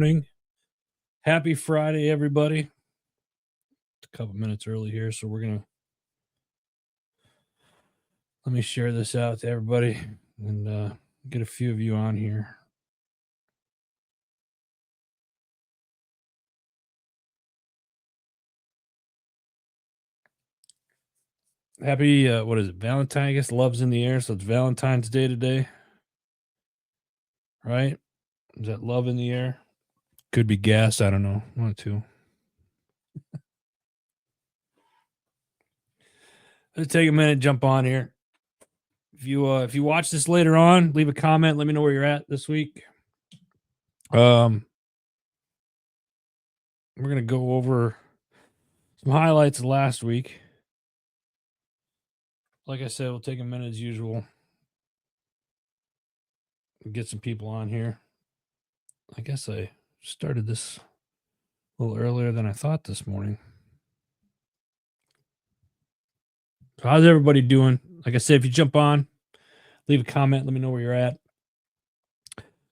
morning. Happy Friday, everybody. A couple minutes early here, so let me share this out to everybody and get a few of you on here. Happy, what is it, Valentine? I guess love's in the air, so it's Valentine's Day today, right? Is that love in the air? Could be gas. I don't know. One or two. Let's take a minute, jump on here. If you watch this later on, leave a comment. Let me know where you're at this week. We're gonna go over some highlights of last week. Like I said, we'll take a minute as usual. Get some people on here. I guess I started this a little earlier than I thought this morning. So how's everybody doing? Like I said, if you jump on, leave a comment, let me know where you're at.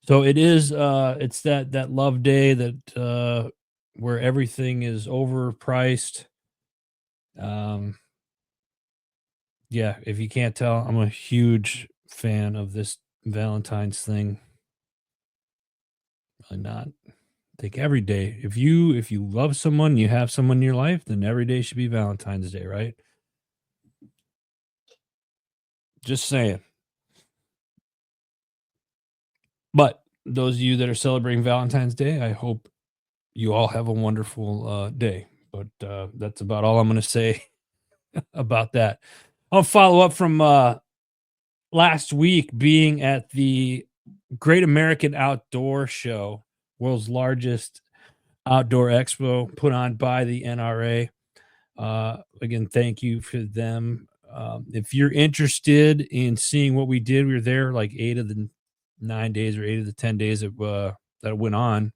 So it is it's that love day that where everything is overpriced. Yeah, if you can't tell, I'm a huge fan of this Valentine's thing. Really not. I think every day, if you love someone, you have someone in your life, then every day should be Valentine's Day, right? Just saying. But those of you that are celebrating Valentine's Day, I hope you all have a wonderful day. But that's about all I'm going to say about that. I'll follow up from last week being at the Great American Outdoor Show, world's largest outdoor expo put on by the NRA. Again, thank you for them. If you're interested in seeing what we did, we were there like 8 of the 9 days or 8 of the 10 days that went on.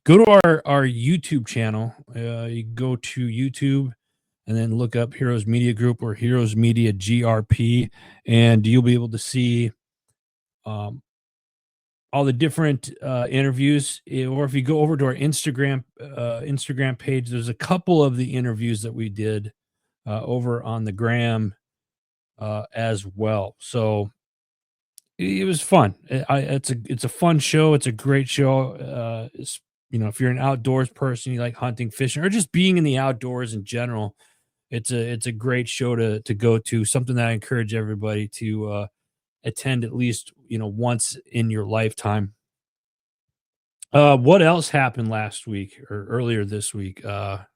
Go to our YouTube channel. You go to YouTube and then look up Heroes Media Group or Heroes Media GRP, and you'll be able to see all the different interviews. Or if you go over to our Instagram page, there's a couple of the interviews that we did over on the gram as well. So it was fun. It's a fun show. It's a great show. If you're an outdoors person, you like hunting, fishing, or just being in the outdoors in general, it's a great show to go to. Something that I encourage everybody to attend at least once in your lifetime. What else happened last week or earlier this week? The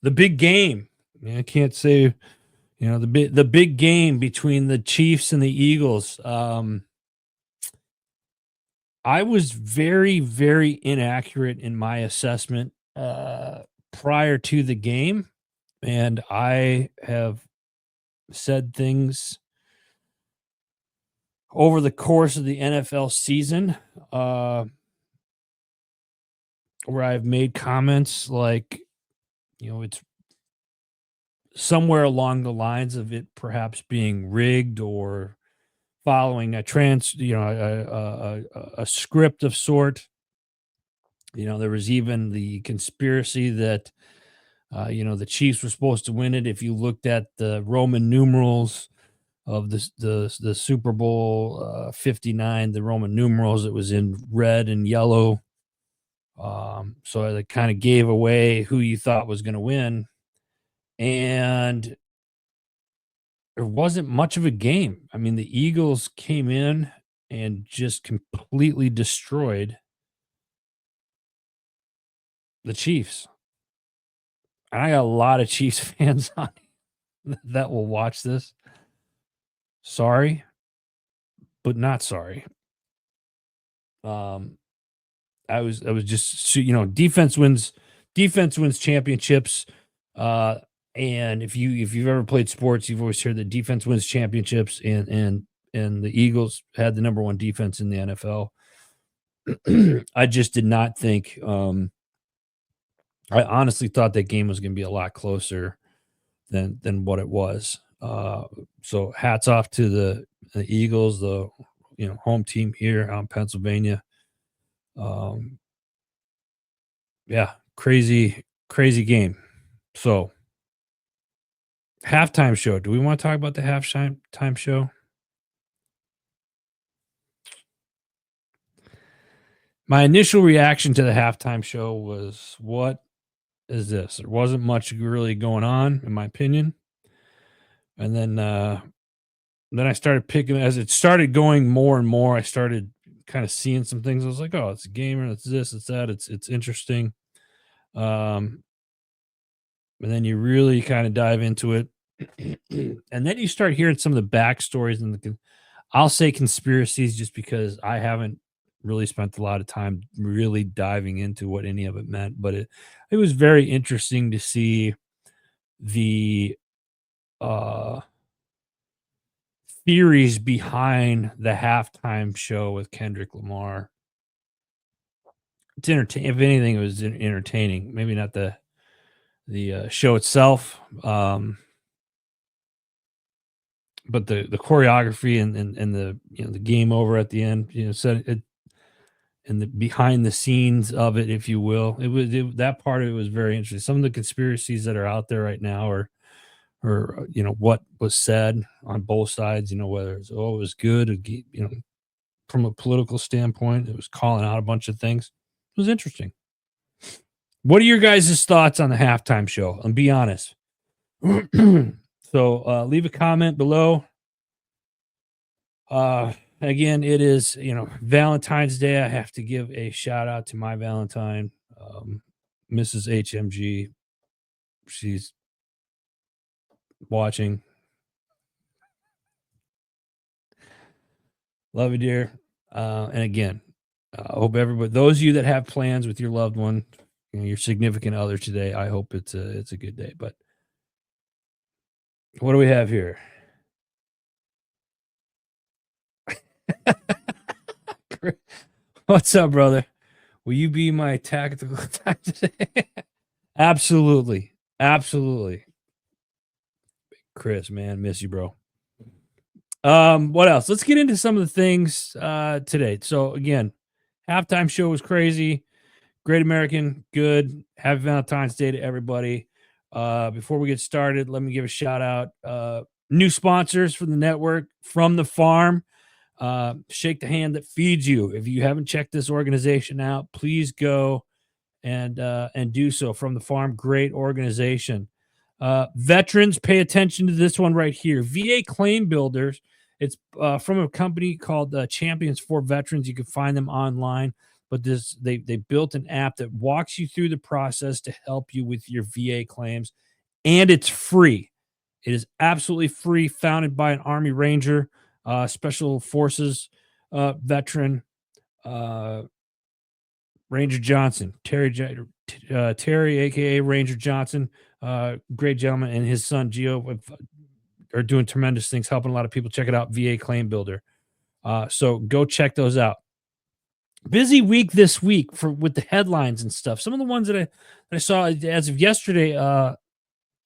big game. I can't say the big game between the Chiefs and the Eagles. I was very, very inaccurate in my assessment prior to the game, and I have said things over the course of the NFL season where I've made comments like, it's somewhere along the lines of it perhaps being rigged or following a script of sort. There was even the conspiracy that the Chiefs were supposed to win it. If you looked at the Roman numerals of the Super Bowl 59, the Roman numerals, it was in red and yellow. So it kind of gave away who you thought was going to win. And there wasn't much of a game. I mean, the Eagles came in and just completely destroyed the Chiefs. And I got a lot of Chiefs fans on that will watch this. Sorry, but not sorry. I was just defense wins championships. And if you've ever played sports, you've always heard that defense wins championships, and the Eagles had the number one defense in the NFL. I just did not think. I honestly thought that game was going to be a lot closer than what it was. So hats off to the Eagles, the home team here out in Pennsylvania. Um, yeah, crazy game. So, halftime show. Do we want to talk about the halftime time show? My initial reaction to the halftime show was, "What is this?" There wasn't much really going on, in my opinion. And then I started picking as it started going more and more. I started kind of seeing some things. I was like, "Oh, it's a gamer. It's this. It's that. It's interesting." Um, and then you really kind of dive into it, and then you start hearing some of the backstories and I'll say conspiracies just because I haven't really spent a lot of time really diving into what any of it meant, but it was very interesting to see the uh theories behind the halftime show with Kendrick Lamar. It's entertaining. If anything, it was entertaining. Maybe not the show itself, but the choreography and the the game over at the end. Said it and the behind the scenes of it, if you will. That part of it was very interesting. Some of the conspiracies that are out there right now, or what was said on both sides. Whether it's it was good, from a political standpoint, it was calling out a bunch of things. It was interesting. What are your guys' thoughts on the halftime show? And be honest. So leave a comment below. Again, it is Valentine's Day. I have to give a shout out to my Valentine, Mrs. HMG. She's watching. Love you, dear. And again, I hope everybody, those of you that have plans with your loved one, your significant other today, I hope it's a good day. But what do we have here? What's up, brother? Will you be my tactical time today? Absolutely. Absolutely. Chris, man, miss you, bro. What else? Let's get into some of the things today. So again, halftime show was crazy. Great American, good. Happy Valentine's Day to everybody. Before we get started, let me give a shout out. New sponsors for the network, From the Farm. Shake the hand that feeds you. If you haven't checked this organization out, please go and do so. From the Farm, great organization. Veterans, pay attention to this one right here. VA Claim Builders. It's from a company called Champions for Veterans. You can find them online, but they built an app that walks you through the process to help you with your VA claims, and it's free. It is absolutely free. Founded by an Army Ranger, Special Forces veteran, Ranger Johnson, Terry, aka Ranger Johnson, great gentleman, and his son Gio are doing tremendous things, helping a lot of people. Check it out, VA Claim Builder. So go check those out. Busy week this week with the headlines and stuff. Some of the ones that I saw as of yesterday.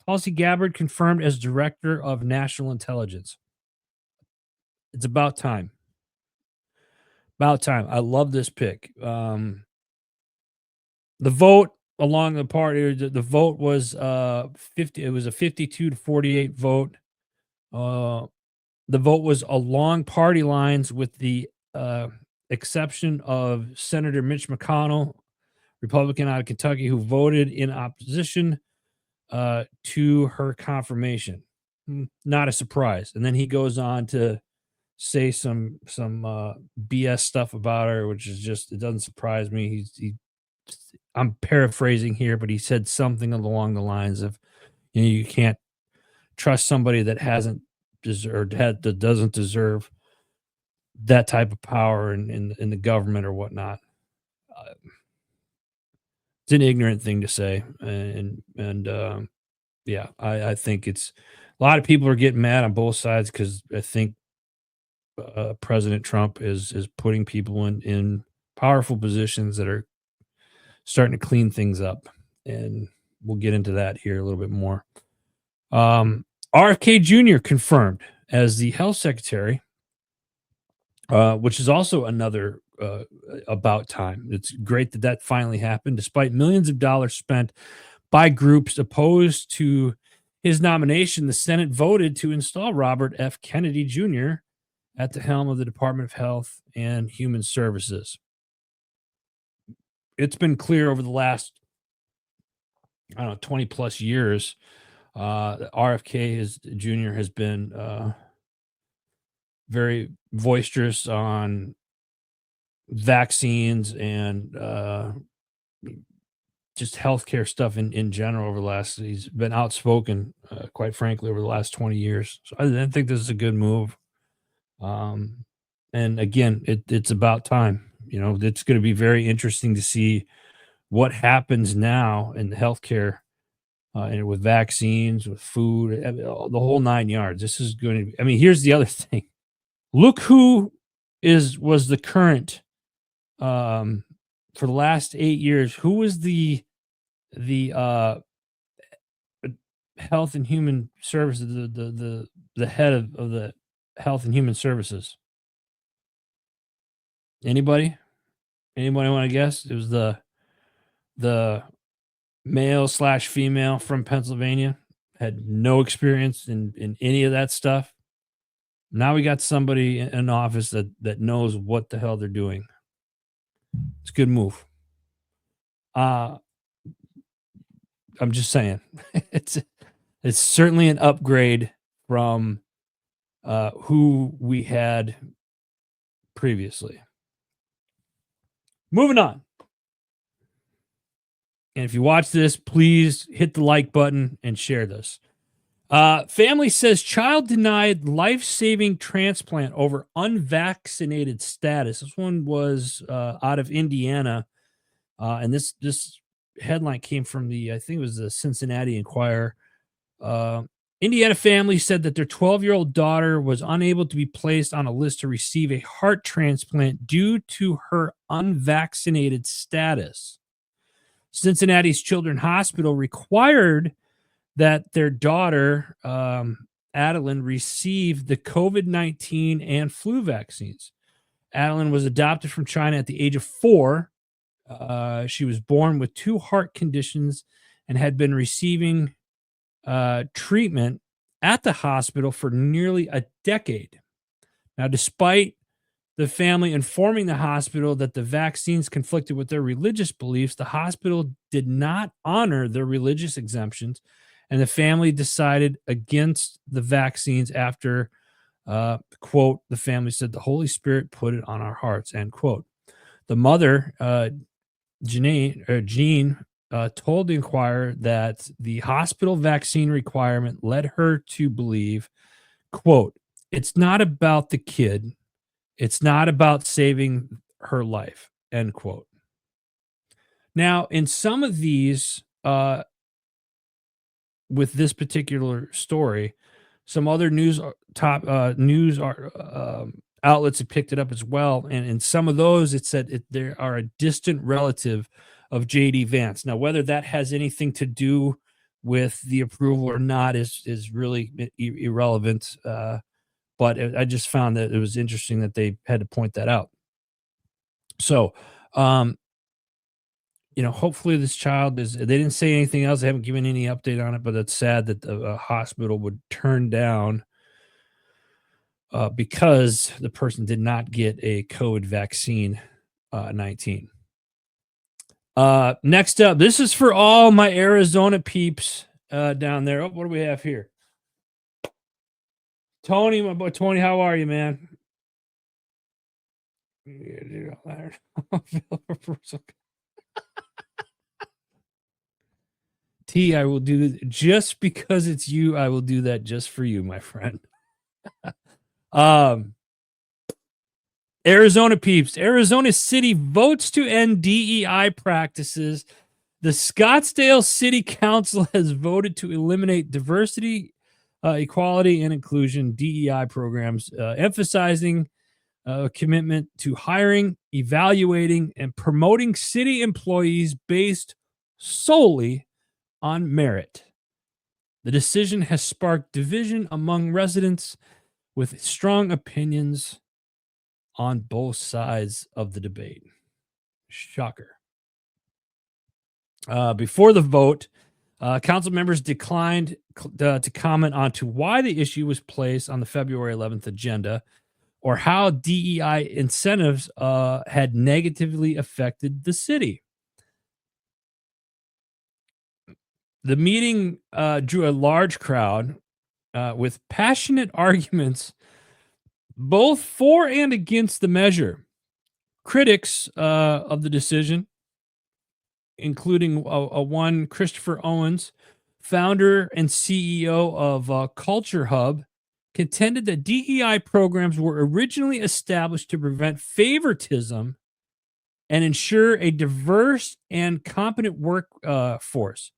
Tulsi Gabbard confirmed as Director of National Intelligence. It's about time. About time. I love this pick. The vote along the party, the vote was 50. It was a 52 to 48 vote. The vote was along party lines, with the exception of Senator Mitch McConnell, Republican out of Kentucky, who voted in opposition to her confirmation. Not a surprise. And then he goes on to say some BS stuff about her, which is just, it doesn't surprise me. I'm paraphrasing here, but he said something along the lines of, you can't trust somebody that hasn't deserved, that doesn't deserve that type of power in the government or whatnot. It's an ignorant thing to say, and yeah, I think it's a lot of people are getting mad on both sides because I think President Trump is putting people in powerful positions that are starting to clean things up, and we'll get into that here a little bit more. RFK Jr. confirmed as the health secretary which is also another about time. It's great that that finally happened, despite millions of dollars spent by groups opposed to his nomination. The Senate voted to install Robert F. Kennedy Jr. at the helm of the Department of Health and Human Services. It's been clear over the last, I don't know, 20 plus years, RFK Jr. has been very boisterous on vaccines and just healthcare stuff in general over the last. He's been outspoken, quite frankly, over the last 20 years. So I think this is a good move. And again, it's about time. You know, it's going to be very interesting to see what happens now in the healthcare and with vaccines, with food, I mean, the whole nine yards. This is going to be, I mean, here's the other thing. Look who was the current for the last 8 years. Who was the health and human services, the head of the health and human services? Anybody? Anybody want to guess? It was the male slash female from Pennsylvania, had no experience in any of that stuff. Now we got somebody in office that knows what the hell they're doing. It's a good move. I'm just saying, it's it's certainly an upgrade from who we had previously. Moving on. And if you watch this, please hit the like button and share this. Family says child denied life-saving transplant over unvaccinated status. This one was out of Indiana, and this headline came from I think it was the Cincinnati Enquirer. Indiana family said that their 12-year-old daughter was unable to be placed on a list to receive a heart transplant due to her unvaccinated status. Cincinnati's Children's Hospital required that their daughter, Adeline, receive the COVID-19 and flu vaccines. Adeline was adopted from China at the age of 4. She was born with 2 heart conditions and had been receiving treatment at the hospital for nearly a decade. Now, despite the family informing the hospital that the vaccines conflicted with their religious beliefs, the hospital did not honor their religious exemptions, and the family decided against the vaccines after, quote, the family said, the Holy Spirit put it on our hearts, end quote. The mother, Jean, told the Enquirer that the hospital vaccine requirement led her to believe, quote, it's not about the kid. It's not about saving her life, end quote. Now, in some of these, with this particular story, some other news outlets have picked it up as well, and in some of those, it said they are a distant relative of JD Vance. Now, whether that has anything to do with the approval or not is really irrelevant. But I just found that it was interesting that they had to point that out. So, hopefully this child they didn't say anything else. They haven't given any update on it, but it's sad that the hospital would turn down because the person did not get a COVID vaccine 19. Next up, this is for all my Arizona peeps down there. Oh, what do we have here? Tony, my boy Tony, how are you, man? T, I will do this just because it's you. I will do that just for you, my friend. Arizona peeps. Arizona City votes to end DEI practices. The Scottsdale City Council has voted to eliminate diversity, equality, and inclusion DEI programs, emphasizing a commitment to hiring, evaluating, and promoting city employees based solely on merit. The decision has sparked division among residents with strong opinions on both sides of the debate. Shocker. Before the vote, council members declined to comment on to why the issue was placed on the February 11th agenda or how DEI incentives had negatively affected the city. The meeting drew a large crowd with passionate arguments both for and against the measure. Critics of the decision, including one Christopher Owens, founder and CEO of Culture Hub, contended that DEI programs were originally established to prevent favoritism and ensure a diverse and competent workforce.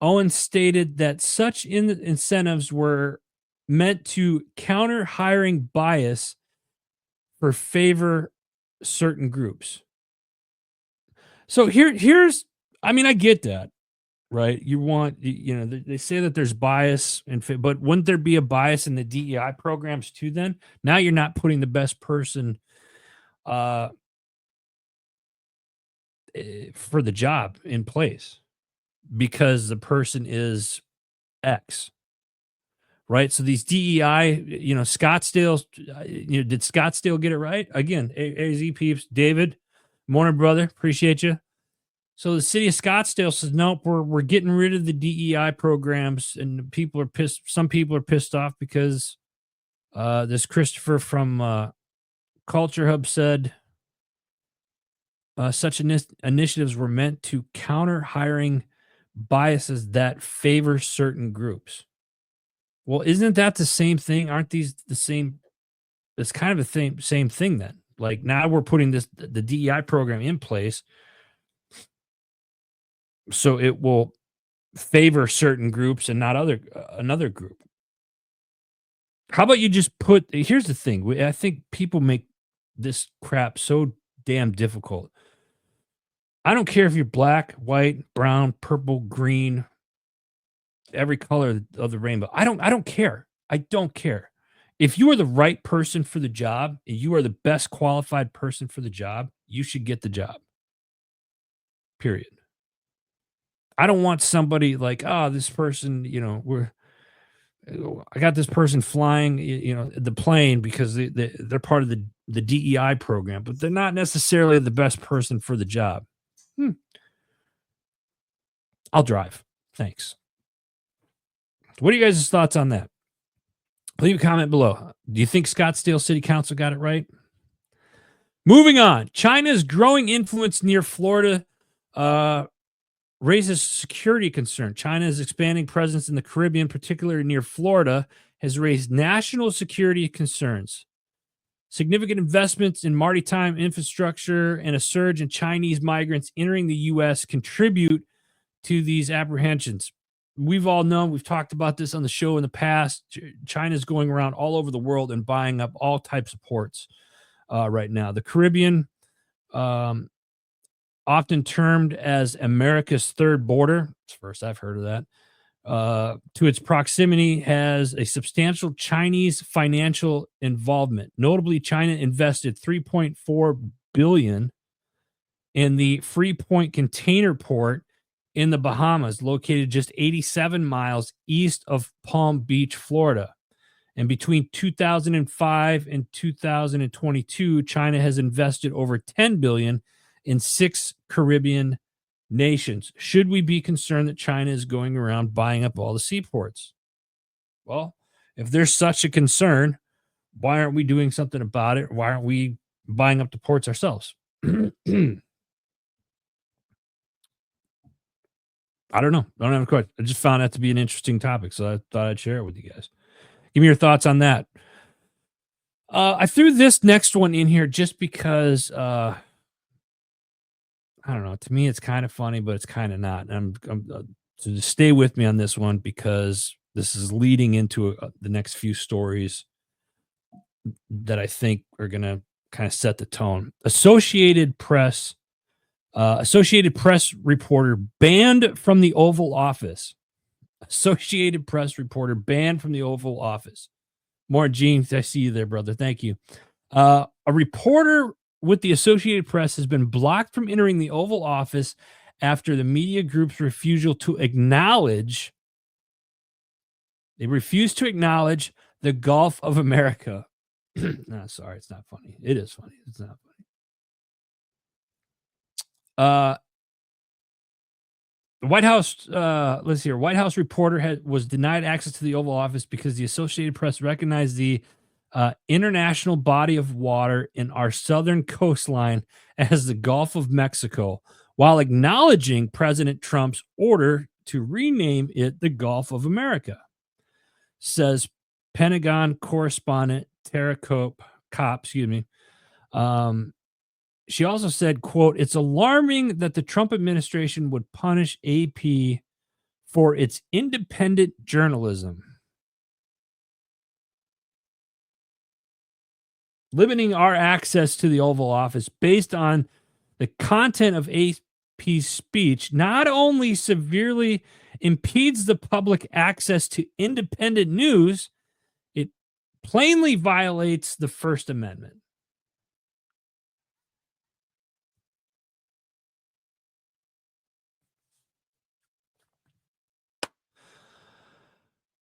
Owens stated that such incentives were meant to counter hiring bias for favor certain groups. So here's, I mean, I get that, right? You want, they say that there's bias, but wouldn't there be a bias in the DEI programs too? Then now you're not putting the best person for the job in place because the person is X, right? So these DEI, Scottsdale, did Scottsdale get it right? Again, AZ peeps, David, morning, brother, appreciate you. So the city of Scottsdale says, nope, we're getting rid of the DEI programs, and people are pissed. Some people are pissed off because this Christopher from Culture Hub said such initiatives were meant to counter hiring biases that favor certain groups. Well, isn't that the same thing? Aren't these the same? It's kind of the same thing then. Like now we're putting the DEI program in place so it will favor certain groups and not another group. How about you just here's the thing. I think people make this crap so damn difficult. I don't care if you're black, white, brown, purple, green, every color of the rainbow. I don't care. I don't care. If you are the right person for the job, and you are the best qualified person for the job, you should get the job. Period. I don't want somebody like, this person, I got this person flying, the plane because they're part of the DEI program, but they're not necessarily the best person for the job. I'll drive. Thanks. What are you guys' thoughts on that? Leave a comment below. Do you think Scottsdale City Council got it right? Moving on. China's growing influence near Florida raises security concern. China's expanding presence in the Caribbean, particularly near Florida, has raised national security concerns. Significant investments in maritime infrastructure and a surge in Chinese migrants entering the U.S. contribute to these apprehensions. We've all known, we've talked about this on the show in the past. China's going around all over the world and buying up all types of ports right now. The Caribbean, often termed as America's third border, it's the first I've heard of that, to its proximity has a substantial Chinese financial involvement. Notably, China invested $3.4 billion in the Freeport container port in the Bahamas, located just 87 miles east of Palm Beach, Florida. And between 2005 and 2022, China has invested over $10 billion in 6 Caribbean nations. Should we be concerned that China is going around buying up all the seaports? Well, if there's such a concern, why aren't we doing something about it? Why aren't we buying up the ports ourselves? I don't know. I don't have a question. I just found that to be an interesting topic, so I thought I'd share it with you guys. Give me your thoughts on that. I threw this next one in here just because I don't know. To me, it's kind of funny, but it's kind of not. And so just stay with me on this one because this is leading into the next few stories that I think are going to kind of set the tone. Associated Press reporter banned from the Oval Office. Associated Press reporter banned from the Oval Office. More Gene, I see you there, brother. Thank you. A reporter with the Associated Press has been blocked from entering the Oval Office after the media group's refusal to acknowledge they refused to acknowledge the Gulf of America. No, sorry, it's not funny. It is funny. It's not funny. The White House, let's see here. White House reporter was denied access to the Oval Office because the Associated Press recognized the international body of water in our southern coastline as the Gulf of Mexico, while acknowledging President Trump's order to rename it the Gulf of America, says Pentagon correspondent Tara Kopp, excuse me. She also said, quote, "It's alarming that the Trump administration would punish AP for its independent journalism, limiting our access to the Oval Office based on the content of AP's speech not only severely impedes the public access to independent news, it plainly violates the First Amendment."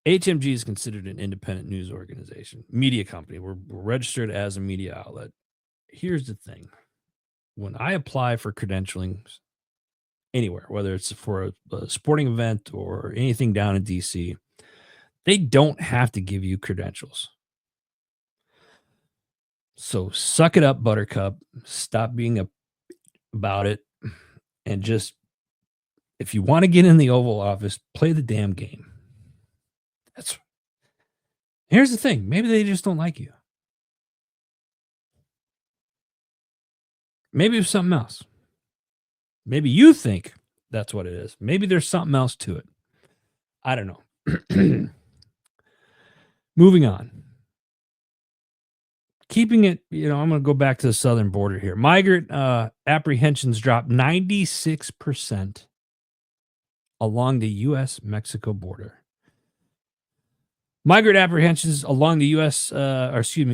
HMG is considered an independent news organization, media company. We're registered as a media outlet. Here's the thing. When I apply for credentialing anywhere, whether it's for a sporting event or anything down in DC, they don't have to give you credentials. So suck it up, Buttercup. Stop being about it. And just, if you want to get in the Oval Office, play the damn game. Here's the thing. Maybe they just don't like you. Maybe it's something else. Maybe you think that's what it is. Maybe there's something else to it. I don't know. Moving on. Keeping it, I'm going to go back to the southern border here. Migrant apprehensions dropped 96% along the U.S.-Mexico border. Migrant apprehensions along the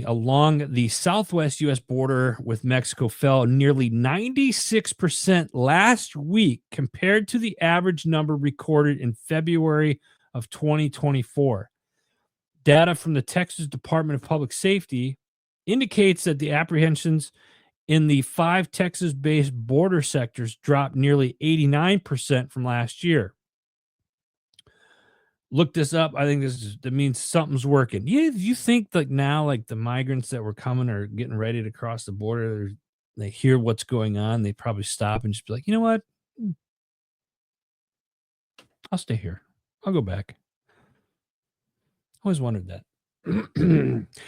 along the southwest U.S. border with Mexico fell nearly 96% last week compared to the average number recorded in February of 2024. Data from the Texas Department of Public Safety indicates that the apprehensions in the 5 Texas-based border sectors dropped nearly 89% from last year. Look this up. I think that means something's working. You think that now, like the migrants that were coming are getting ready to cross the border, they hear what's going on, they probably stop and just be like, you know what? I'll stay here. I'll go back. Always wondered that.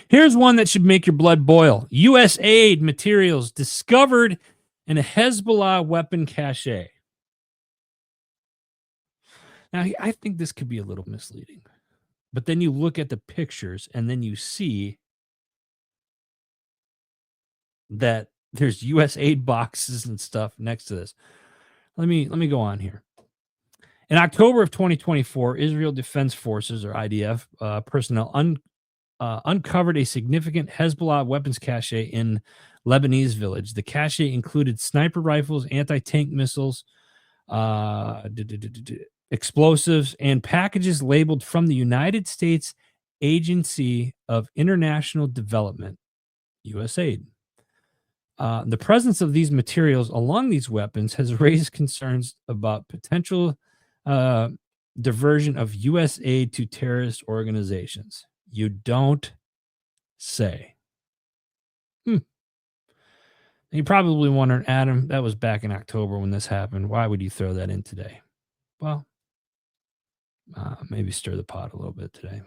Here's one that should make your blood boil. U.S. aid materials discovered in a Hezbollah weapon cache. Now, I think this could be a little misleading, but then you look at the pictures and then you see that there's U.S. aid boxes and stuff next to this. Let me go on here. In October of 2024, Israel Defense Forces, or IDF, personnel uncovered a significant Hezbollah weapons cache in Lebanese village. The cache included sniper rifles, anti-tank missiles, explosives, and packages labeled from the United States Agency of International Development, USAID. The presence of these materials along these weapons has raised concerns about potential diversion of U.S. aid to terrorist organizations. You don't say. You're probably wondering, Adam, that was back in October when this happened. Why would you throw that in today? Well, maybe stir the pot a little bit today.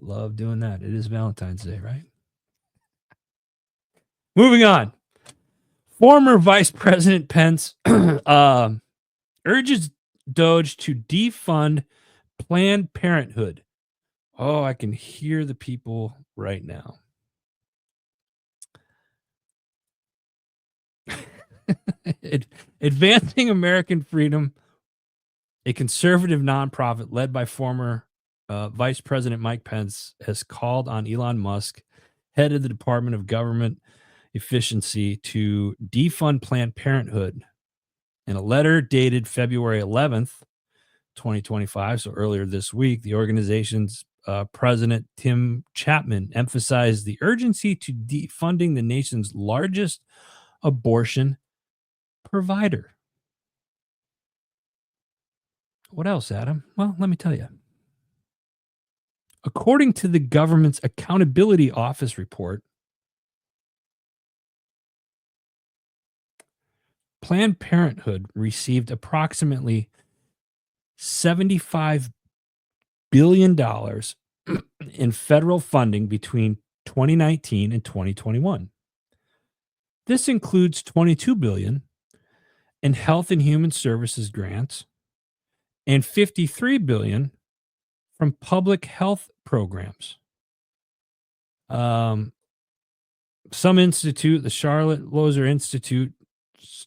Love doing that. It is Valentine's Day, right? Moving on. Former Vice President Pence urges Doge to defund Planned Parenthood. Oh, I can hear the people right now. Advancing American Freedom, a conservative nonprofit led by former Vice President Mike Pence, has called on Elon Musk head of the Department of Government Efficiency, to defund Planned Parenthood. In a letter dated February 11th, 2025, so earlier this week, the organization's president, Tim Chapman, emphasized the urgency to defunding the nation's largest abortion provider. What else, Adam? Well, let me tell you. According to the government's Accountability Office report, Planned Parenthood received approximately $75 billion in federal funding between 2019 and 2021. This includes $22 billion in Health and Human Services grants and $53 billion from public health programs. Some institute, the Charlotte Lozer Institute,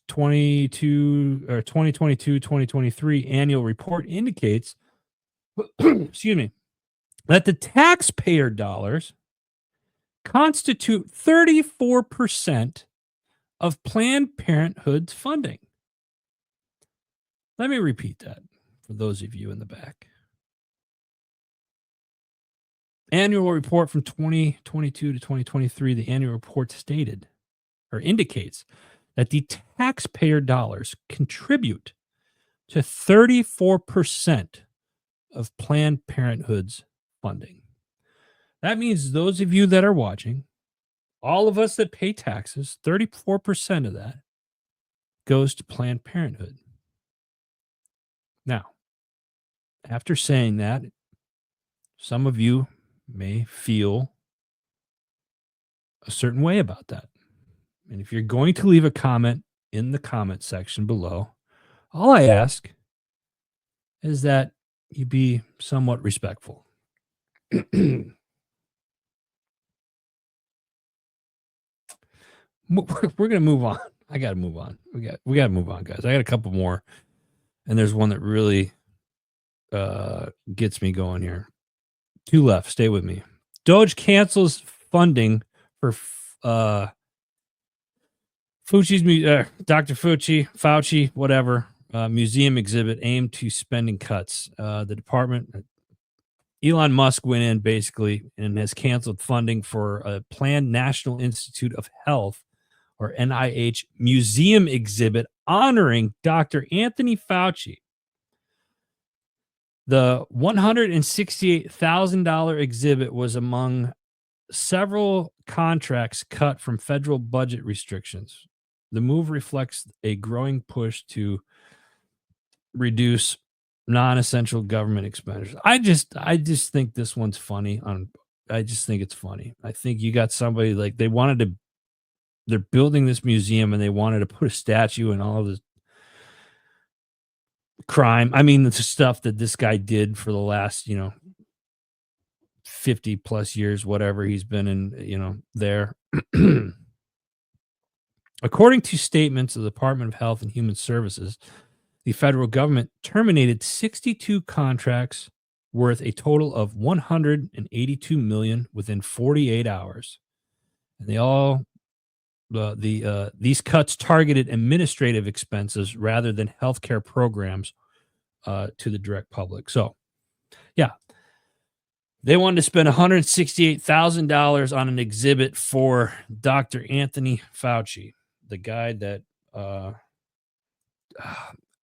2022-2023 annual report indicates excuse me, that the taxpayer dollars constitute 34% of Planned Parenthood's funding. Let me repeat that for those of you in the back. Annual report from 2022 to 2023, the annual report stated or indicates that the taxpayer dollars contribute to 34% of Planned Parenthood's funding. That means those of you that are watching, all of us that pay taxes, 34% of that goes to Planned Parenthood. Now, after saying that, some of you may feel a certain way about that. And if you're going to leave a comment in the comment section below, all I ask is that you be somewhat respectful. We're going to move on. I got to move on. We got to move on, guys. I got a couple more, and there's one that really gets me going here. Two left. Stay with me. Doge cancels funding for Dr. Fauci, whatever, museum exhibit aimed to spending cuts. The department, Elon Musk went in basically and has canceled funding for a planned National Institute of Health, or NIH, museum exhibit honoring Dr. Anthony Fauci. The $168,000 exhibit was among several contracts cut from federal budget restrictions. The move reflects a growing push to reduce non-essential government expenditures. I just think this one's funny. I just think it's funny. I think you got somebody like they're building this museum and they wanted to put a statue and all of this crime. I mean, the stuff that this guy did for the last, 50 plus years, whatever he's been in, there. According to statements of the Department of Health and Human Services, the federal government terminated 62 contracts worth a total of $182 million within 48 hours. And these cuts targeted administrative expenses rather than healthcare programs to the direct public. So, yeah, they wanted to spend $168,000 on an exhibit for Dr. Anthony Fauci, the guy that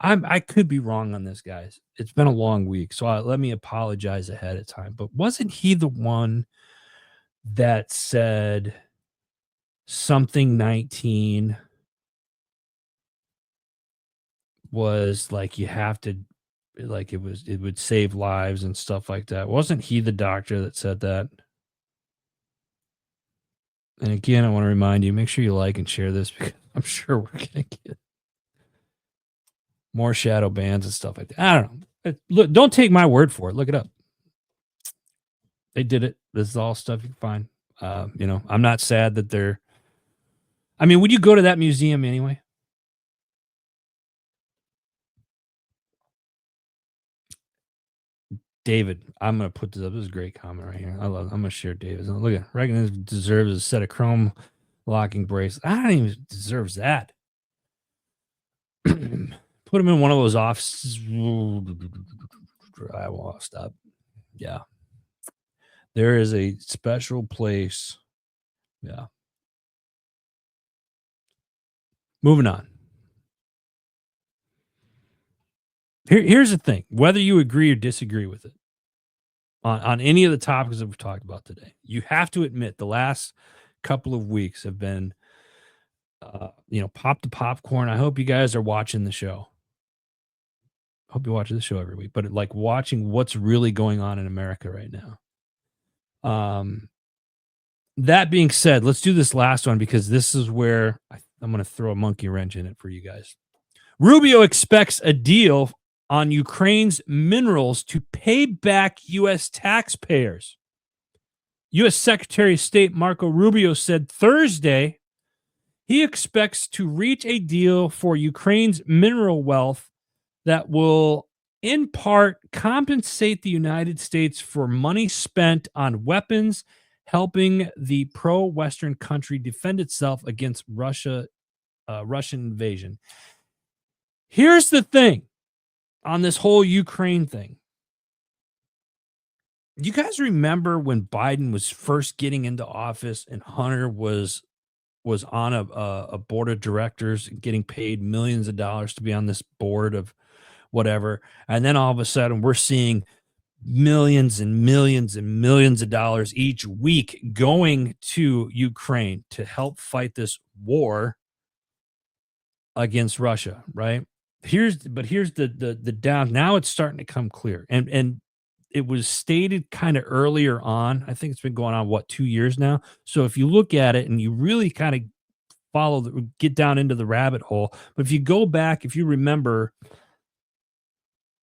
I could be wrong on this, guys. It's been a long week, so let me apologize ahead of time. But wasn't he the one that said something 19 was like you have to, like it would save lives and stuff like that? Wasn't he the doctor that said that? And again, I want to remind you, make sure you like and share this because I'm sure we're going to get more shadow bans and stuff like that. I don't know. Look, don't take my word for it. Look it up. They did it. This is all stuff you can find. I'm not sad that they're. I mean, would you go to that museum anyway? David, I'm gonna put this up. This is a great comment right here. I'm gonna share David's. Look at Reagan deserves a set of chrome locking bracelets. I don't even deserves that. Put him in one of those offices. I won't stop. Yeah. There is a special place. Yeah. Moving on. Here's the thing. Whether you agree or disagree with it on any of the topics that we've talked about today, you have to admit the last couple of weeks have been pop the popcorn. I hope you guys are watching the show. Hope you watch the show every week, but like watching what's really going on in America right now. That being said, let's do this last one because this is where I'm going to throw a monkey wrench in it for you guys. Rubio expects a deal on Ukraine's minerals to pay back U.S. taxpayers. U.S. Secretary of State Marco Rubio said Thursday he expects to reach a deal for Ukraine's mineral wealth that will, in part, compensate the United States for money spent on weapons, helping the pro-Western country defend itself against Russian invasion. Here's the thing on this whole Ukraine thing. You guys remember when Biden was first getting into office and Hunter was on a board of directors getting paid millions of dollars to be on this board of whatever, and then all of a sudden we're seeing millions and millions and millions of dollars each week going to Ukraine to help fight this war against Russia, right? Here's the down. Now it's starting to come clear, and it was stated kind of earlier on. I think it's been going on 2 years now. So if you look at it and you really kind of get down into the rabbit hole, but if you go back, if you remember,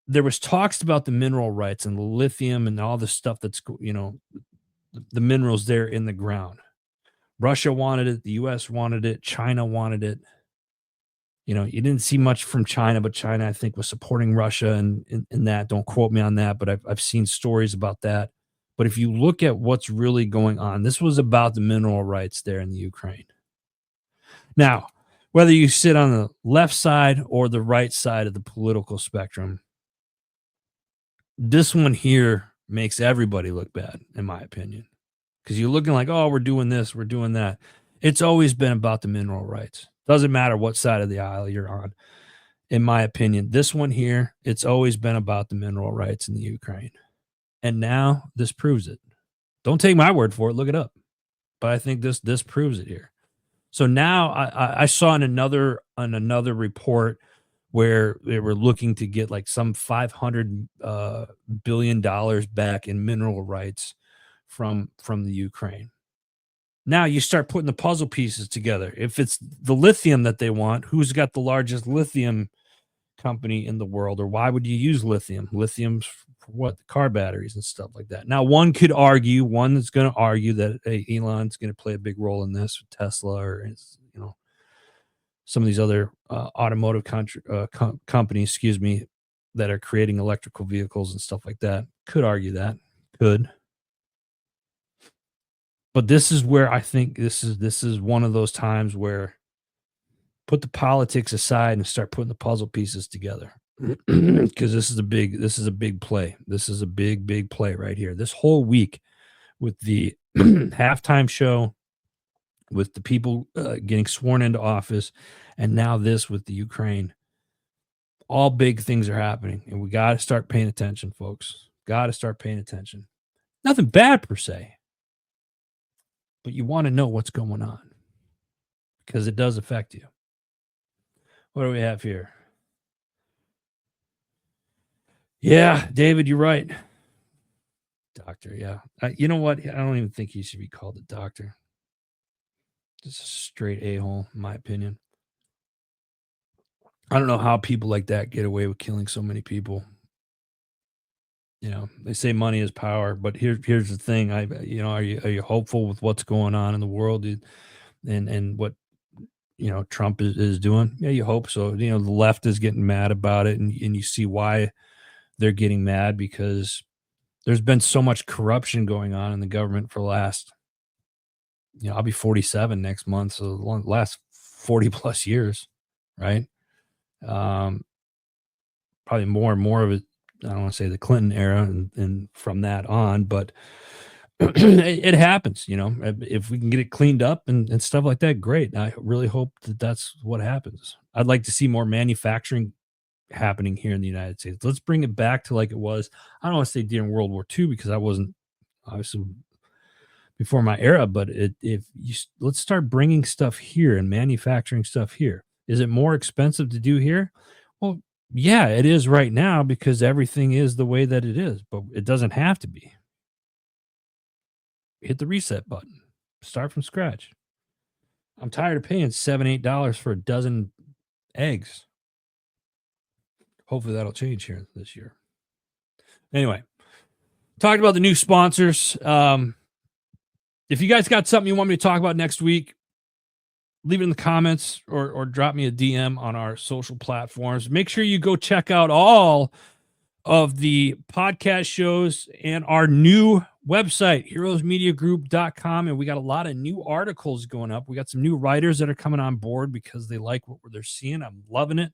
there was talks about the mineral rights and the lithium and all the stuff that's the minerals there in the ground. Russia wanted it, the U.S. wanted it, China wanted it. You didn't see much from China, but China, I think, was supporting Russia and that. Don't quote me on that, but I've seen stories about that. But if you look at what's really going on, this was about the mineral rights there in the Ukraine. Now, whether you sit on the left side or the right side of the political spectrum, this one here makes everybody look bad, in my opinion, because you're looking like, oh, we're doing this, we're doing that. It's always been about the mineral rights. Doesn't matter what side of the aisle you're on, in my opinion. This one here, it's always been about the mineral rights in the Ukraine. And now this proves it. Don't take my word for it. Look it up. But I think this proves it here. So now I saw in another report where they were looking to get like some $500 billion back in mineral rights from the Ukraine. Now you start putting the puzzle pieces together. If it's the lithium that they want, who's got the largest lithium company in the world? Or why would you use lithium? Lithium's for what? The car batteries and stuff like that. Now, one's going to argue that Elon's going to play a big role in this with Tesla or some of these other automotive companies, that are creating electrical vehicles and stuff like that. Could argue that. Could. But this is where I think this is one of those times where put the politics aside and start putting the puzzle pieces together. Because this is a big play. This is a big play right here. This whole week with the halftime show, with the people getting sworn into office, and now this with the Ukraine. All big things are happening, and we got to start paying attention, folks. Got to start paying attention. Nothing bad per se, but you want to know what's going on because it does affect you. What do we have here? Yeah, David, you're right. Doctor, yeah. You know what? I don't even think he should be called a doctor. Just a straight a-hole, in my opinion. I don't know how people like that get away with killing so many people. They say money is power, but here's the thing. Are you hopeful with what's going on in the world, dude, and what Trump is doing? Yeah, you hope so. The left is getting mad about it, and you see why they're getting mad, because there's been so much corruption going on in the government for the last, I'll be 47 next month, so last 40 plus years, right? Um, Probably more and more of it. I don't want to say the Clinton era and from that on, but it happens, if we can get it cleaned up and stuff like that, great. I really hope that that's what happens. I'd like to see more manufacturing happening here in the United States. Let's bring it back to like it was. I don't want to say during World War II because I wasn't obviously before my era, but let's start bringing stuff here and manufacturing stuff here. Is it more expensive to do here? Well, yeah, it is right now because everything is the way that it is, but it doesn't have to be. Hit the reset button. Start from scratch. I'm tired of paying $7, $8 for a dozen eggs. Hopefully that'll change here this year. Anyway, talked about the new sponsors. If you guys got something you want me to talk about next week, leave it in the comments or drop me a DM on our social platforms. Make sure you go check out all of the podcast shows and our new website, heroesmediagroup.com. And we got a lot of new articles going up. We got some new writers that are coming on board because they like what they're seeing. I'm loving it.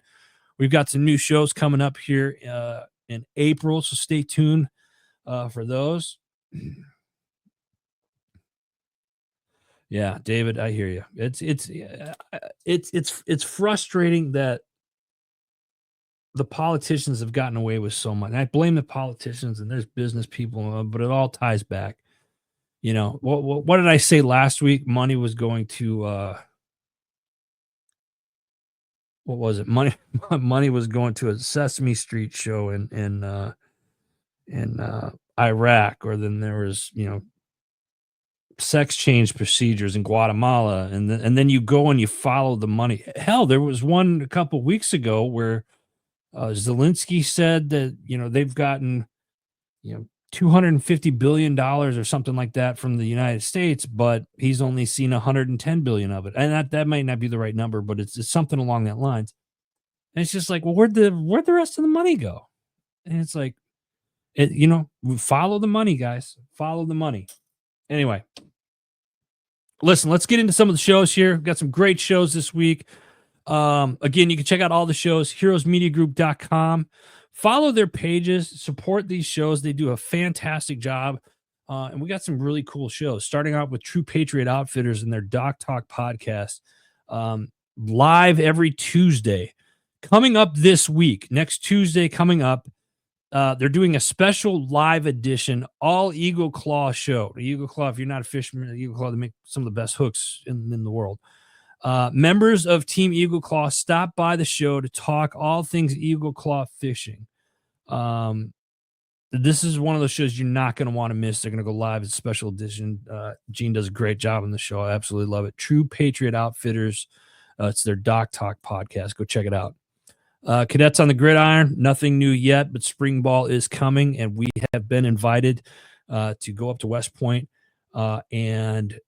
We've got some new shows coming up here in April, so stay tuned for those. Yeah, David, I hear you. It's frustrating that the politicians have gotten away with so much. And I blame the politicians, and there's business people, but it all ties back. What did I say last week? Money was going to what was it? Money was going to a Sesame Street show in Iraq, or then there was sex change procedures in Guatemala, and then you go and you follow the money. Hell, there was one a couple weeks ago where Zelensky said that they've gotten $250 billion or something like that from the United States, but he's only seen 110 billion of it, and that might not be the right number, but it's something along that lines. And it's just like, well, where'd the rest of the money go? And it's like, follow the money, guys. Follow the money. Anyway, listen, let's get into some of the shows here. We've got some great shows this week. Again, you can check out all the shows, heroesmediagroup.com. Follow their pages, support these shows. They do a fantastic job. And we got some really cool shows, starting out with True Patriot Outfitters and their Doc Talk podcast, live every Tuesday. Coming up this week, next Tuesday coming up, they're doing a special live edition, all Eagle Claw show. The Eagle Claw, if you're not a fisherman, the Eagle Claw, they make some of the best hooks in the world. Members of Team Eagle Claw stop by the show to talk all things Eagle Claw fishing. This is one of those shows you're not going to want to miss. They're going to go live. It's a special edition. Gene does a great job on the show. I absolutely love it. True Patriot Outfitters. It's their Doc Talk podcast. Go check it out. Cadets on the Gridiron, nothing new yet, but spring ball is coming, and we have been invited to go up to West Point and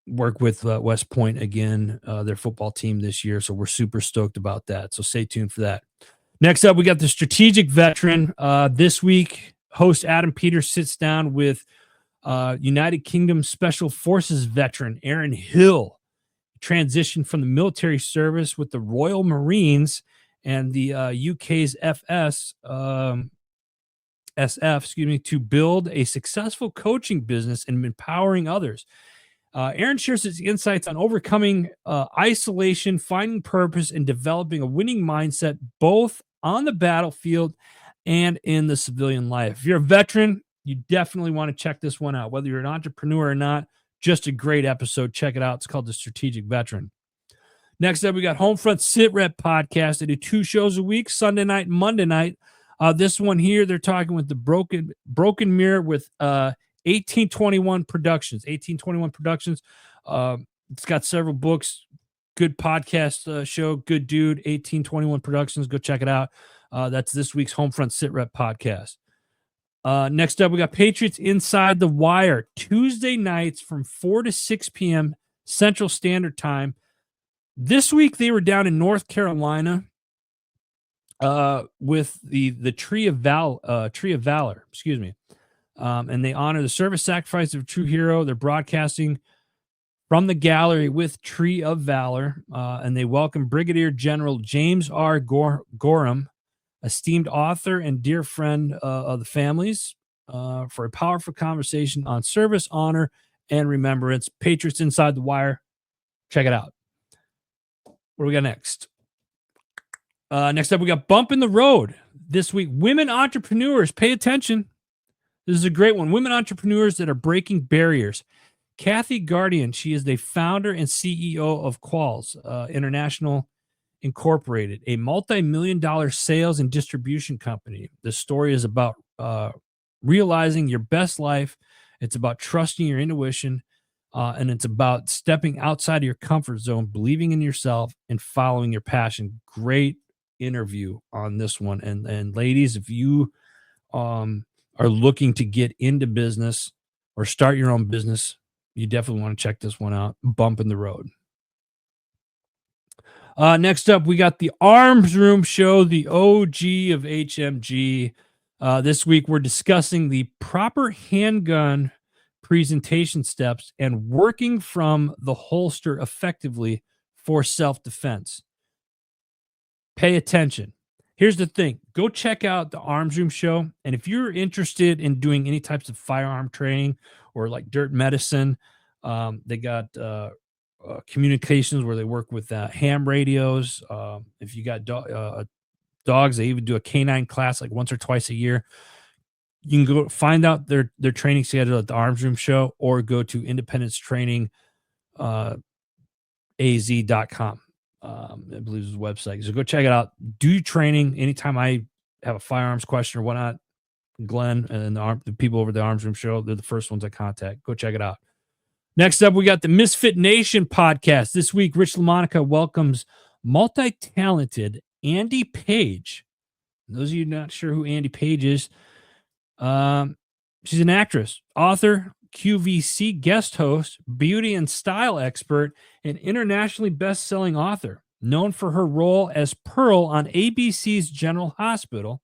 work with West Point again, their football team this year. So we're super stoked about that. So stay tuned for that. Next up, we got the strategic veteran. This week, host Adam Peters sits down with United Kingdom Special Forces veteran Aaron Hill. Transitioned from the military service with the Royal Marines and the UK's SF, to build a successful coaching business and empowering others. Aaron shares his insights on overcoming isolation, finding purpose, and developing a winning mindset, both on the battlefield and in the civilian life. If you're a veteran, you definitely want to check this one out. Whether you're an entrepreneur or not, just a great episode. Check it out. It's called The Strategic Veteran. Next up, we got Homefront Sit Rep podcast. They do 2 shows a week, Sunday night and Monday night. This one here, they're talking with the Broken Mirror with 1821 Productions. 1821 Productions. It's got several books. Good podcast show. Good dude. 1821 Productions. Go check it out. That's this week's Homefront Sit Rep podcast. Next up, we got Patriots Inside the Wire, Tuesday nights from 4 to 6 p.m. Central Standard Time. This week, they were down in North Carolina with the Tree of Valor, excuse me. And they honor the service sacrifice of a true hero. They're broadcasting from the gallery with Tree of Valor, and they welcome Brigadier General James R. Gorham, esteemed author and dear friend of the families, for a powerful conversation on service, honor, and remembrance. Patriots Inside the Wire. Check it out. What do we got next? Next up, we got Bump in the Road. This week, women entrepreneurs, pay attention. This is a great one. Women entrepreneurs that are breaking barriers. Kathy Guardian, she is the founder and CEO of Qualls International Incorporated, a multi-million-dollar sales and distribution company. The story is about realizing your best life. It's about trusting your intuition, and it's about stepping outside of your comfort zone, believing in yourself, and following your passion. Great interview on this one. And ladies, if you are looking to get into business or start your own business, you definitely want to check this one out. Bump in the Road. Next up, we got the Arms Room Show, the OG of HMG. This week, we're discussing the proper handgun presentation steps and working from the holster effectively for self-defense. Pay attention. Here's the thing. Go check out the Arms Room Show. And if you're interested in doing any types of firearm training or like dirt medicine, they got communications where they work with ham radios. If you got dogs, they even do a canine class like once or twice a year. You can go find out their training schedule at the Arms Room Show, or go to independence-training az.com. I believe is his website. So go check it out. Do training anytime I have a firearms question or whatnot. Glenn and the people over the Arms Room Show, they're the first ones I contact. Go check it out. Next up, we got the Misfit Nation podcast. This week, Rich LaMonica welcomes multi-talented Andy Page. Those of you not sure who Andy Page is, she's an actress, author, QVC guest host, beauty and style expert, and internationally best-selling author, known for her role as Pearl on ABC's General Hospital.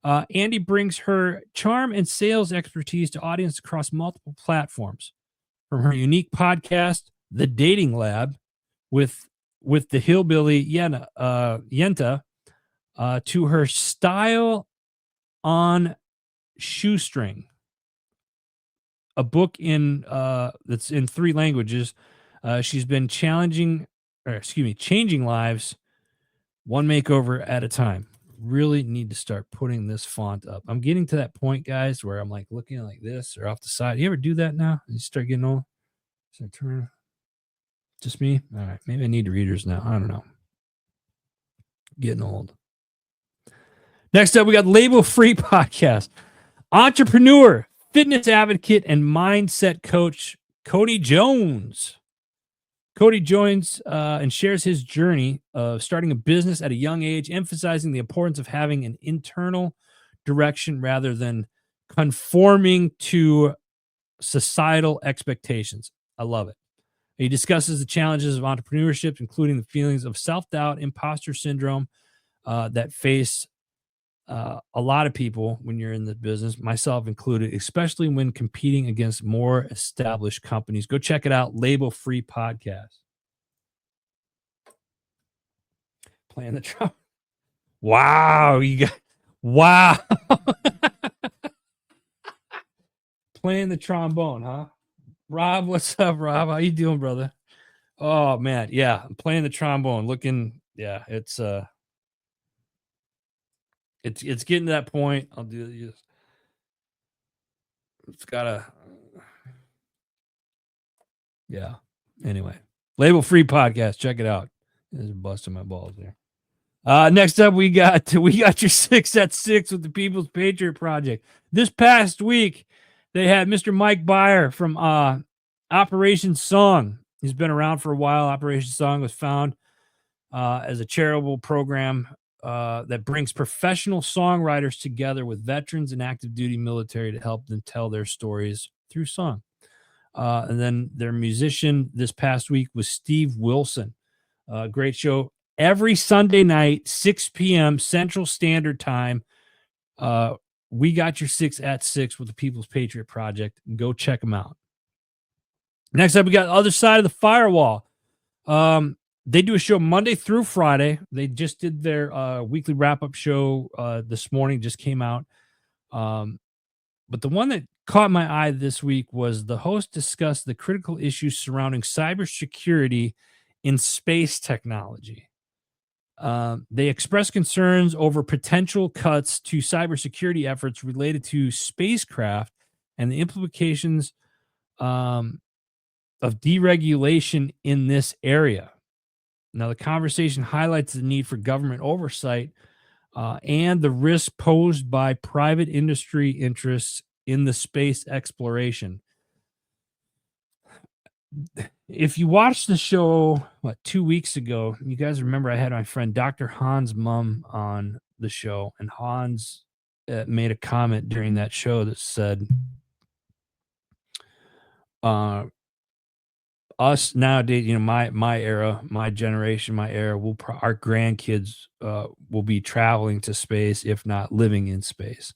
Andy brings her charm and sales expertise to audiences across multiple platforms. From her unique podcast, The Dating Lab, with the hillbilly Yenta, to her style on shoestring, a book that's in 3 languages. She's been changing lives one makeover at a time. Really need to start putting this font up. I'm getting to that point, guys, where I'm like looking like this or off the side. You ever do that now? You start getting old? Should I turn? Just me? All right. Maybe I need readers now. I don't know. Getting old. Next up, we got Label Free Podcast. Entrepreneur, fitness advocate, and mindset coach, Cody Jones. Cody joins and shares his journey of starting a business at a young age, emphasizing the importance of having an internal direction rather than conforming to societal expectations. I love it. He discusses the challenges of entrepreneurship, including the feelings of self-doubt, imposter syndrome that face a lot of people when you're in the business, myself included, especially when competing against more established companies. Go check it out. Label Free Podcast. Playing the drum. Wow. Wow. Playing the trombone, huh? Rob, what's up, Rob? How you doing, brother? Oh man, yeah, I'm playing the trombone. It's getting to that point. I'll do this. It's gotta, yeah. Anyway, Label Free Podcast. Check it out. This is busting my balls there. Next up, we got your 6 at 6 with the People's Patriot Project. This past week, they had Mr. Mike Byer from Operation Song. He's been around for a while. Operation Song was found as a charitable program that brings professional songwriters together with veterans and active duty military to help them tell their stories through song. And then their musician this past week was Steve Wilson. Great show. every Sunday night, 6 p.m. Central Standard Time. Uh, we got your 6 with the People's Patriot Project. Go check them out. Next up, we got Other Side of the Firewall. They do a show Monday through Friday. They just did their weekly wrap-up show this morning, just came out. But the one that caught my eye this week was the host discussed the critical issues surrounding cybersecurity in space technology. They expressed concerns over potential cuts to cybersecurity efforts related to spacecraft and the implications of deregulation in this area. Now, the conversation highlights the need for government oversight and the risk posed by private industry interests in the space exploration. If you watched the show, 2 weeks ago, you guys remember I had my friend Dr. Hans' mom on the show, and Hans made a comment during that show that said, us nowadays, my era, my generation, my era, our grandkids will be traveling to space, if not living in space.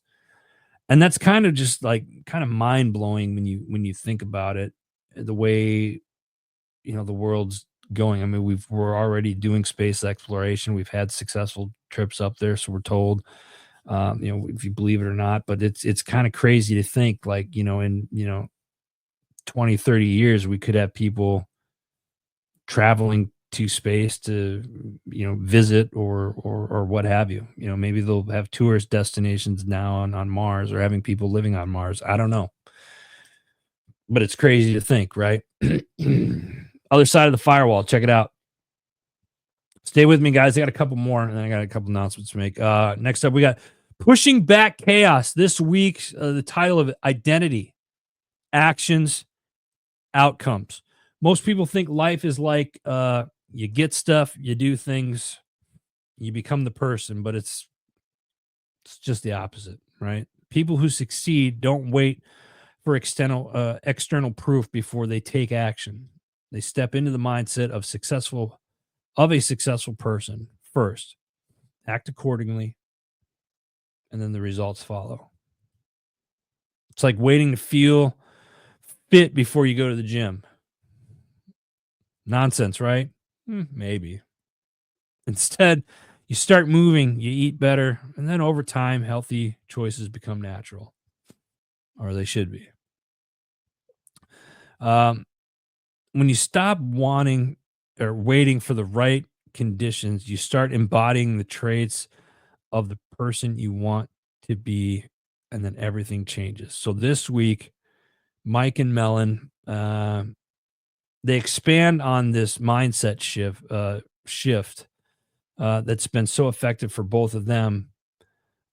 And that's kind of just kind of mind blowing when you think about it, the way the world's going. I mean, we're already doing space exploration. We've had successful trips up there, so we're told. If you believe it or not, but it's kind of crazy to think in 20, 30 years we could have people traveling to space to visit or what have you. Maybe they'll have tourist destinations now on Mars, or having people living on Mars. I don't know, but it's crazy to think, right? Other Side of the Firewall, check it out. Stay with me, guys. I got a couple more, and then I got a couple announcements to make. Next up, we got Pushing Back Chaos. This week, the title of it, Identity, Actions, Outcomes. Most people think life is like you get stuff, you do things, you become the person, but it's just the opposite, right? People who succeed don't wait for external proof before they take action. They step into the mindset of a successful person first, act accordingly, and then the results follow. It's like waiting to feel fit before you go to the gym. Nonsense, right? Maybe. Instead, you start moving, you eat better, and then over time, healthy choices become natural, or they should be. When you stop wanting or waiting for the right conditions, you start embodying the traits of the person you want to be, and then everything changes. So this week, Mike and Mellon, they expand on this mindset shift that's been so effective for both of them,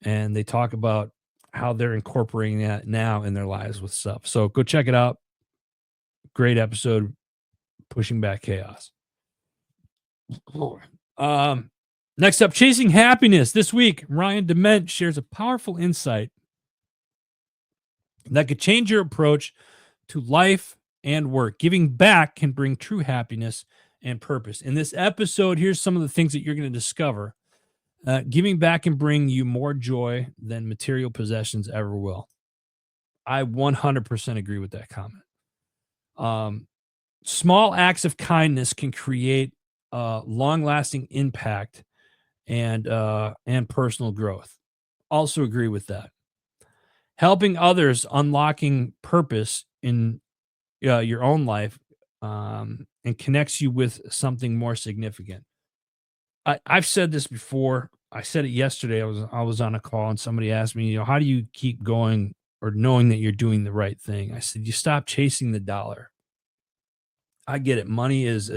and they talk about how they're incorporating that now in their lives with stuff. So go check it out. Great episode, Pushing Back Chaos. Next up, Chasing Happiness. This week, Ryan Dement shares a powerful insight that could change your approach to life and work. Giving back can bring true happiness and purpose. In this episode, here's some of the things that you're going to discover. Giving back can bring you more joy than material possessions ever will. I 100% agree with that comment. Small acts of kindness can create long-lasting impact and personal growth. Also agree with that. Helping others, unlocking purpose in your own life, and connects you with something more significant. I've said this before. I said it yesterday. I was on a call and somebody asked me, how do you keep going or knowing that you're doing the right thing? I said, you stop chasing the dollar. I get it. Money is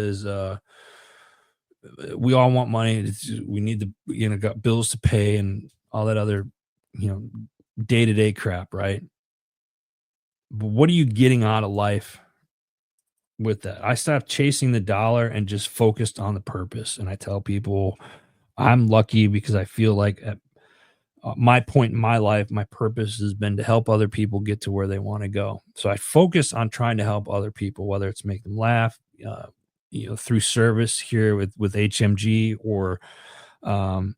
we all want money. We need to, got bills to pay and all that other, day-to-day crap, right? But what are you getting out of life with that? I stopped chasing the dollar and just focused on the purpose. And I tell people I'm lucky because I feel like at my point in my life, my purpose has been to help other people get to where they want to go. So I focus on trying to help other people, whether it's make them laugh, through service here with HMG, or um,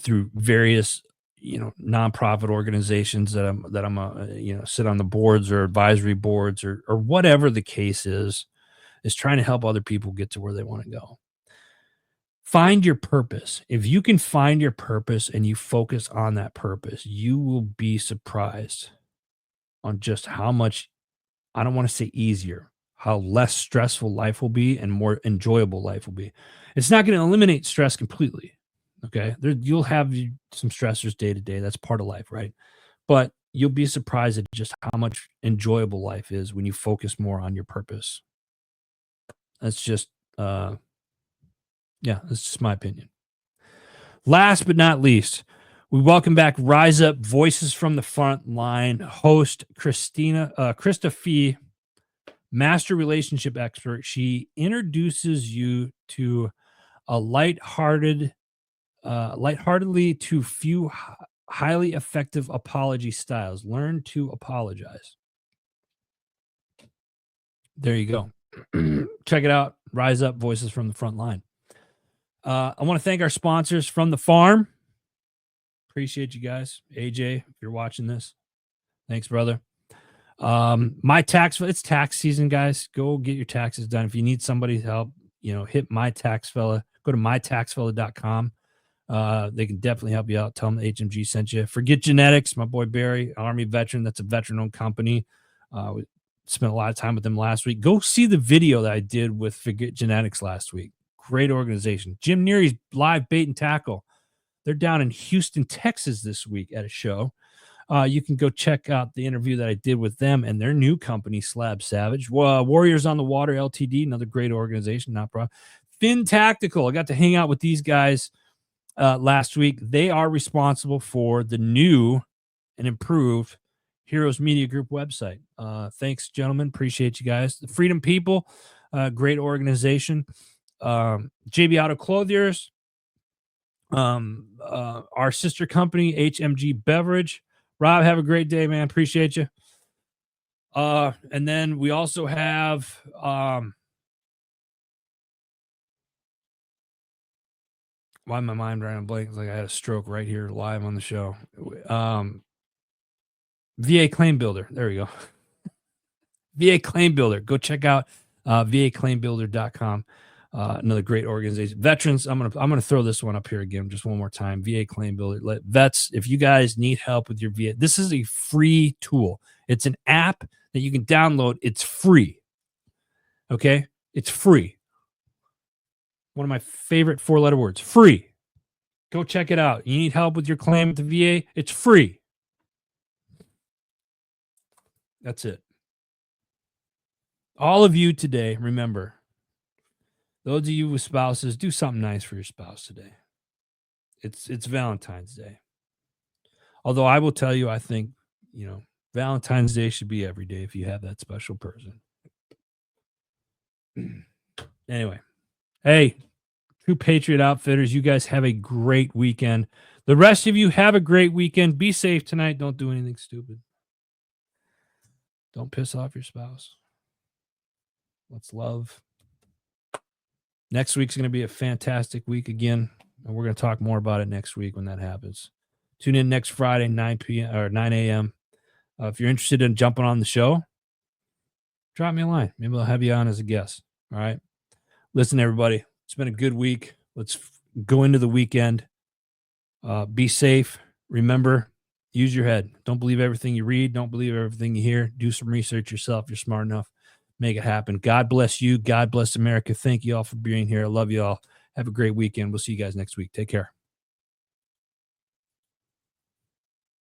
through various nonprofit organizations that I'm sit on the boards or advisory boards, or whatever the case is trying to help other people get to where they want to go. Find your purpose. If you can find your purpose and you focus on that purpose, you will be surprised on just how much, I don't want to say easier, how less stressful life will be and more enjoyable life will be. It's not going to eliminate stress completely. Okay. You'll have some stressors day to day. That's part of life, right? But you'll be surprised at just how much enjoyable life is when you focus more on your purpose. That's just, yeah, that's just my opinion. Last but not least, we welcome back Rise Up Voices from the Front Line host Krista Fee, master relationship expert. She introduces you to a lightheartedly to few highly effective apology styles. Learn to apologize. There you go. Check it out. Rise Up Voices from the Front Line. I want to thank our sponsors from the farm. Appreciate you guys. AJ, if you're watching this, thanks, brother. My tax, it's tax season, guys. Go get your taxes done. If you need somebody to help, hit My Tax Fella. Go to mytaxfella.com. They can definitely help you out. Tell them the HMG sent you. Forget Genetics, my boy Barry, Army veteran. That's a veteran-owned company. We spent a lot of time with them last week. Go see the video that I did with Forget Genetics last week. Great organization. Jim Neary's live bait and tackle. They're down in Houston, Texas this week at a show. You can go check out the interview that I did with them and their new company, Slab Savage. Warriors on the Water LTD, another great organization, not problem. Fin Tactical. I got to hang out with these guys last week. They are responsible for the new and improved Heroes Media Group website. Thanks, gentlemen. Appreciate you guys. The Freedom People, great organization. JB Auto Clothiers, our sister company, HMG Beverage. Rob, have a great day, man. Appreciate you. And then we also have why my mind ran a blank. It's like I had a stroke right here live on the show. VA Claim Builder. There we go. VA Claim Builder. Go check out VAClaimbuilder.com. Another great organization. Veterans, I'm gonna throw this one up here again just one more time. VA Claim Builder. Let vets, if you guys need help with your VA, this is a free tool. It's an app that you can download. It's free. Okay? It's free. One of my favorite 4-letter words. Free. Go check it out. You need help with your claim at the VA? It's free. That's it. All of you today, remember, those of you with spouses, do something nice for your spouse today. It's Valentine's Day. Although I will tell you, I think, Valentine's Day should be every day if you have that special person. Anyway, hey, True Patriot Outfitters, you guys have a great weekend. The rest of you have a great weekend. Be safe tonight. Don't do anything stupid. Don't piss off your spouse. Let's love. Next week's going to be a fantastic week again, and we're going to talk more about it next week when that happens. Tune in next Friday, 9 p.m. or 9 a.m. If you're interested in jumping on the show, drop me a line. Maybe I'll have you on as a guest. All right. Listen, everybody, it's been a good week. Let's go into the weekend. Be safe. Remember, use your head. Don't believe everything you read. Don't believe everything you hear. Do some research yourself. You're smart enough. Make it happen. God bless you. God bless America. Thank you all for being here. I love you all. Have a great weekend. We'll see you guys next week. Take care.